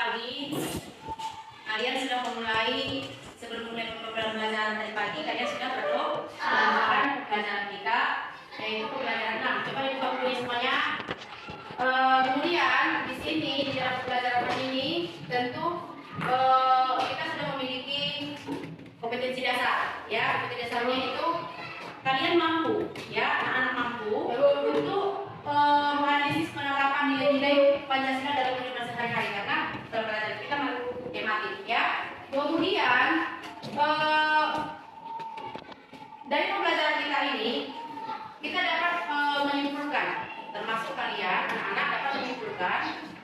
pagi kalian sudah memulai, sebelum mulai pembelajaran tadi pagi kalian sudah melakukan pembelajaran kita, yaitu pembelajaran 6. Coba dibuka bukunya semuanya. Kemudian di sini di dalam pembelajaran ini tentu kita sudah memiliki kompetensi dasar, ya. Kompetensi dasarnya itu kalian mampu, ya, anak-anak mampu untuk menganalisis penerapan nilai-nilai Pancasila dalam kehidupan sehari-hari, karena pelajaran kita tematik, ya. Kemudian dari pembelajaran kita ini kita dapat menyimpulkan, termasuk kalian anak-anak dapat menyimpulkan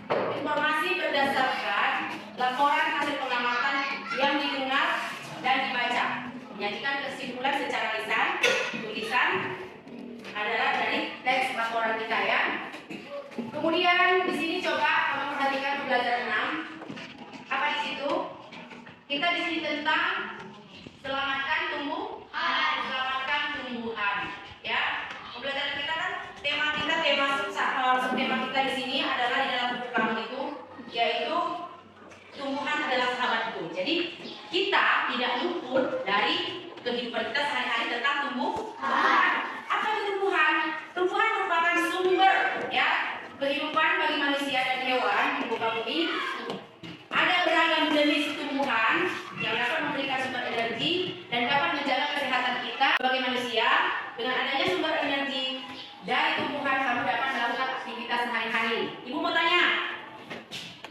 informasi berdasarkan laporan hasil pengamatan yang didengar dan dibaca, menyajikan kesimpulan secara lisan, tulisan adalah dari teks laporan kita, ya. Kemudian di sini coba kamu perhatikan pembelajaran 6. Apa di situ? Kita di sini tentang selamatkan tumbuhan, selamatkan tumbuhan, ya. Pembelajaran kita kan tema kita di sini adalah di dalam buku kamu itu, yaitu tumbuhan adalah sahabatku. Jadi kita tidak luput dari kehidupan kita sehari-hari tentang tumbuhan. Apa itu tumbuhan? Tumbuhan merupakan sumber, ya, kehidupan bagi manusia dan hewan di muka bumi. Ada beragam jenis tumbuhan yang dapat memberikan sumber energi dan dapat menjaga kesehatan kita sebagai manusia. Dengan adanya sumber energi dari tumbuhan, kamu dapat melakukan aktivitas sehari-hari. Ibu mau tanya,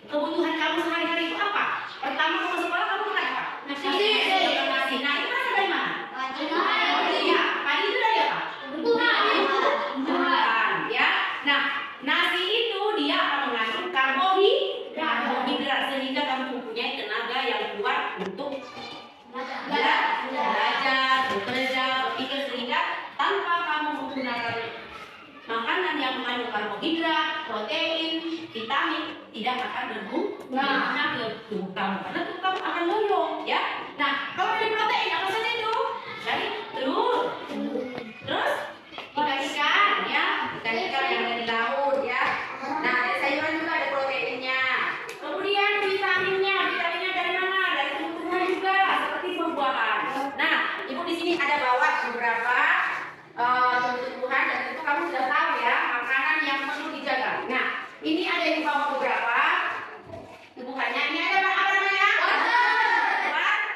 kebutuhan kamu sehari-hari itu apa? Pertama kamu sekolah, kamu makan apa? Nasi. Nah, itu berasal dari mana? Ya, padi itu dari apa? Tumbuhan, ya. Nah, nasi itu dia akan mengandung karbohidrat sehingga kamu mempunyai tenaga yang kuat untuk belajar, bekerja, berpikir, sehingga tanpa kamu menggunakan makanan yang mengandung karbohidrat, protein, vitamin, tidak akan berguna ke tubuh kamu, karena tubuh kamu akan loyo, ya. Nah, kalau dari protein apa saja itu? Dari telur, terus ikan-ikan, ya, ikan-ikan yang ada di laut, ya. Nah, dari sayuran juga ada proteinnya. Kemudian vitaminnya dari mana? Dari tumbuhan juga, seperti buah-buahan. Nah, ibu di sini ada bawa beberapa tumbuhan, dan tentu kamu sudah tahu, ya, makanan yang perlu dijaga. Nah, ini ada yang bawa beberapa tumbuhannya. Ini ada apa namanya?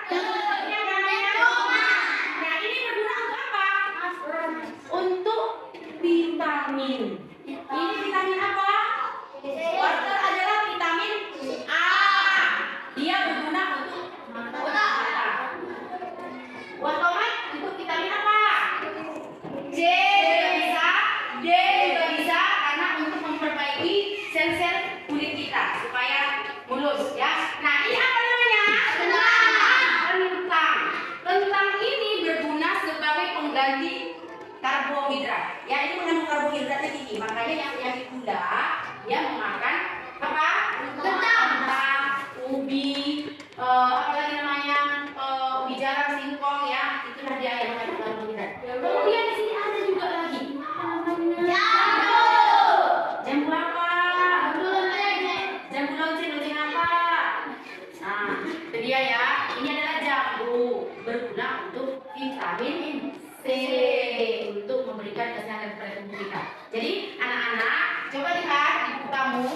Ini apa namanya? Nah, ini berguna untuk apa? Untuk vitamin. Ini vitamin apa? Wortel adalah vitamin A. Dia berguna untuk mata. Buah tomat untuk vitamin apa? C juga bisa karena untuk memperbaiki sel-sel kulit kita supaya mulus, ya. Nah, ini apa namanya? Kentang. Kentang ini berguna sebagai pengganti karbohidrat. Ya, ini mengandung karbohidratnya tinggi. Makanya yang ditunda dia memakan apa? Kentang, ubi, apa lagi namanya? Ubi jalar, singkong, ya. Itulah dia yang mengandung karbohidrat. Kemudian di sini ada juga lagi jambu apa? Jambu lonceng apa? Nah, itu dia, ya. Ini adalah jambu, berguna untuk vitamin C, untuk memberikan kesehatan kepada tubuh kita. Jadi anak-anak, coba lihat di buku kamu,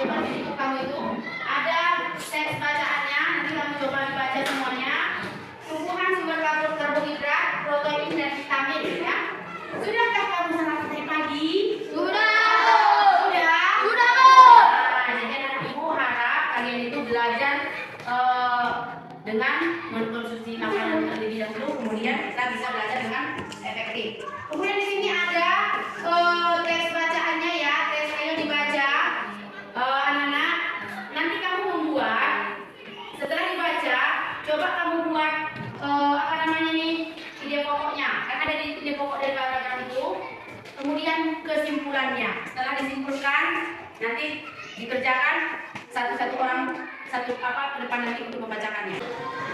di buku kamu itu ada teks bacaannya. Nanti kamu coba dibaca semuanya. Tumbuhan sumber karbohidrat, protein, dan vitamin, ya. Sudahkah kamu sarapan tadi pagi? Sudah. Nah, jadi anak ibu harap kalian itu belajar dengan mengkonsumsi makanan terlebih dahulu, kemudian kita bisa belajar dengan efektif. Kemudian di sini ada teks bacaannya, ya. Teks, ayo dibaca, anak-anak. Nanti kamu membuat. Setelah dibaca, coba kamu buat apa namanya nih, ide pokoknya. Kan ada di ide pokok dari paragraf itu. Kemudian kesimpulannya. Setelah disimpulkan, nanti dikerjakan satu-satu orang, satu apa ke depan nanti untuk membacakannya.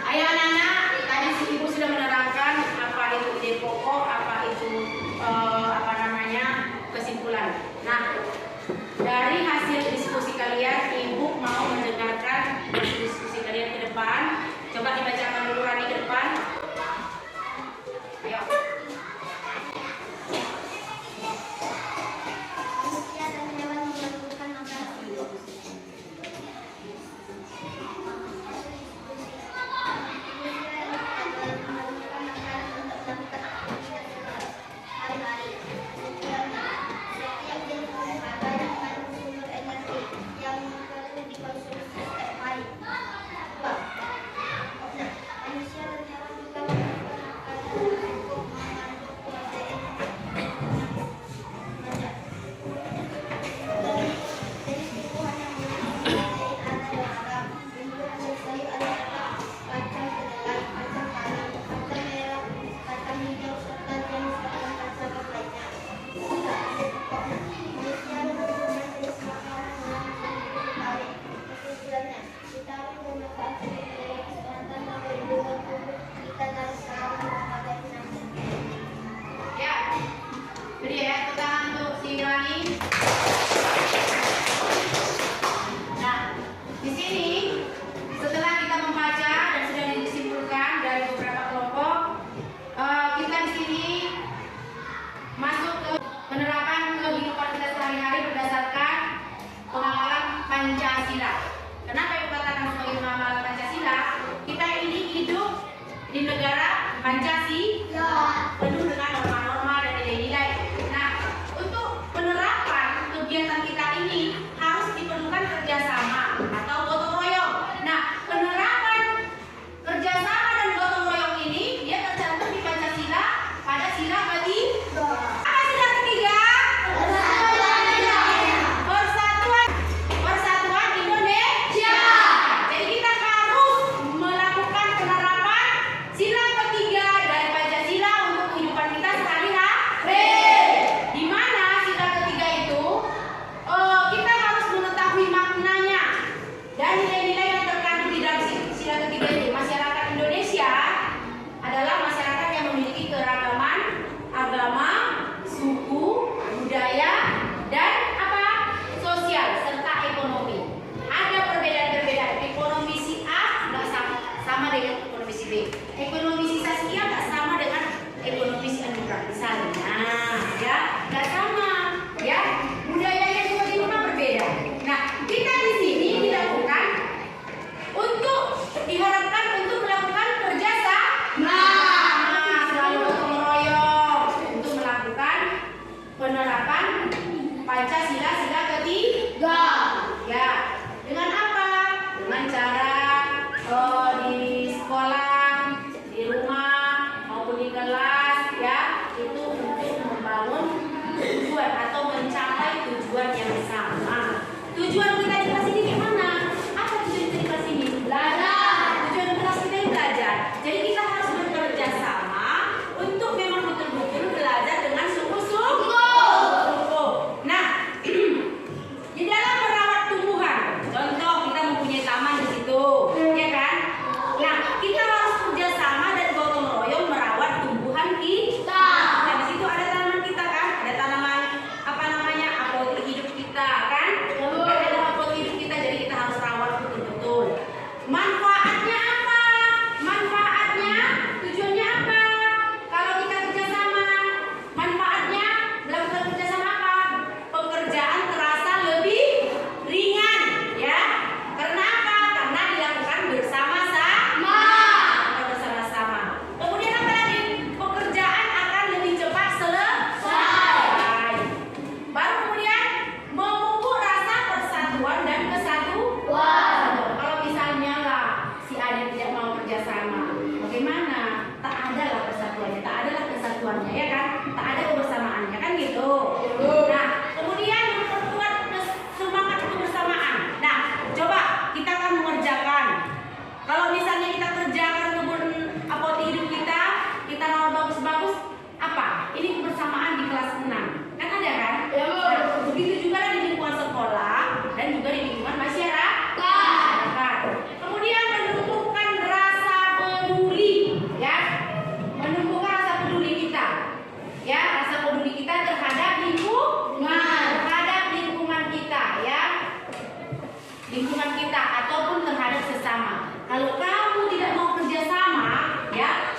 Ayo anak-anak, tadi si ibu sudah menerangkan apa itu ide pokok, apa itu apa namanya kesimpulan. Nah, dari hasil diskusi kalian, ibu mau mendengarkan menggunakan sumber kesehatan dan perlindungan tubuh kita dalam selama menghadapi penyakit. Ya, beri ya tepuk tangan untuk si Rani. Nah, di sini setelah kita membaca dan sudah disimpulkan dari beberapa kelompok, kita di sini masuk ke penerapan kehidupan kita sehari-hari berdasarkan pengamalan Pancasila. Kenapa ibu katakan sebagai pengamalan Pancasila? Kita ini hidup di negara Pancasila, penuh dengan norma-norma dan nilai-nilai. Nah, untuk penerapan kegiatan kita ini harus diperlukan kerjasama atau gotong royong. Nah, penerapan kerjasama dan gotong royong ini dia tercantum di Pancasila pada sila ketiga. Apa sila ketiga? Persatuan Indonesia. Jadi kita harus melakukan penerapan sila ketiga dari Pancasila untuk kehidupan kita sehari-hari. Di mana sila ketiga itu kita harus mengetahui maknanya dan nilai-nilai yang terkandung di dalam sila ketiga ini. Masyarakat Indonesia adalah masyarakat yang memiliki keragaman agama, suku, budaya, dan sosial serta ekonomi. Ada perbedaan-perbedaan. Ekonomi si A nggak sama dengan ekonomi si B. Ekonomi si Saskia nggak sama dengan ekonomi si Anura misalnya. Ya, nggak sama. Ya, budayanya juga di rumah berbeda. Nah, kita di sini dilakukan untuk diharapkan untuk melakukan kerjasama. Selalu gotong royong untuk melakukan penerapan Pancasila sila ketiga. Ya, dengan apa? Dengan cara di sekolah, di rumah maupun di kelas, ya, itu untuk membangun tujuan atau mencapai tujuan yang sama. Tujuan kita di kelas ini gimana? Apa tujuan kita di kelas ini? Belajar. Tujuan kelas kita ini belajar. Jadi kita harus bekerja sama untuk memang betul-betul belajar dengan sungguh-sungguh. Nah, di dalam merawat tumbuhan, contoh kita mempunyai taman di situ, ya kan? Nah, kita harus kerjasama dan gotong royong merawat tumbuhan kita. Nah, di situ ada tanaman kita kan? Ada tanaman apa namanya? Apotek hidup kita kan? Ada apotek hidup kita, jadi kita harus rawat betul-betul. Manfaatnya apa? Manfaatnya, tujuannya apa? Kalau kita kerjasama, manfaatnya melakukan kerjasama apa? Pekerjaan terasa lebih ringan, ya. Karena apa? Karena dilakukan bersama-sama. Bersama-sama. Kemudian apa lagi? Pekerjaan akan lebih cepat selesai. Baru kemudian memupuk rasa persatuan dan kesatuan. Kalau misalnya lah si adik tidak mau kerjasama, bagaimana? Tak ada lah persatuannya, tak ada lah kesatuannya, ya kan? Tak ada kebersamaannya, kan gitu. Nah, kemudian memperkuat semangat kebersamaan. Nah, coba kita akan mengerjakan. Kalau misalnya kita kerjakan kebun apotek hidup kita rawat bagus-bagus, apa? Ini kebersamaan di kelas 6. Kan ada kan? Nah, begitu juga di lingkungan sekolah dan juga di lingkungan masyarakat. Kemudian menumbuhkan rasa peduli, ya. Menumbuhkan rasa peduli kita. Ya, rasa peduli kita terhadap lingkungan kita, ya. Lingkungan kita ataupun terhadap sesama. Kalau kamu tidak mau kerjasama, ya,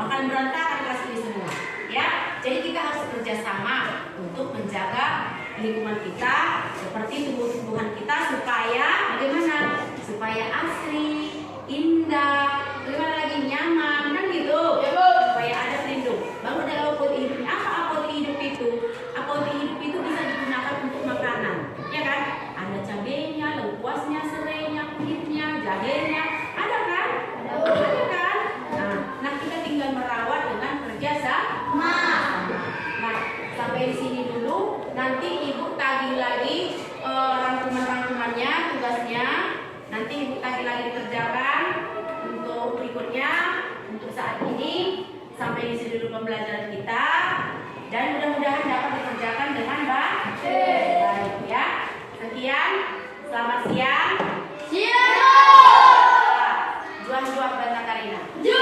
akan berantakan kelas ini semua, ya. Jadi kita harus kerjasama untuk menjaga lingkungan kita seperti tumbuh-tumbuhan kita supaya bagaimana? Supaya asri, indah, bagaimana lagi nyaman, kan gitu. Supaya ada pelindung. Baru ada apotek hidup. Apa apotek hidup itu? Apotek hidup itu bisa digunakan untuk makanan, ya kan? Ada cabenya, lengkuasnya, serainya, kulitnya, jahenya, ada kan? Ada kan? Nah, kita tinggal merawat dengan kerjasama. Nah, sampai di sini dulu. Nanti ibu tagih lagi rangkuman-rangkumannya, tugasnya. Nanti ibu tagih lagi dikerjakan untuk berikutnya. Untuk saat ini sampai di sini dulu pembelajaran kita. Dan mudah-mudahan dapat dikerjakan dengan baik, ya. Sekian, selamat siang. Siang. Kamu jawab Banta Karina. Jawab.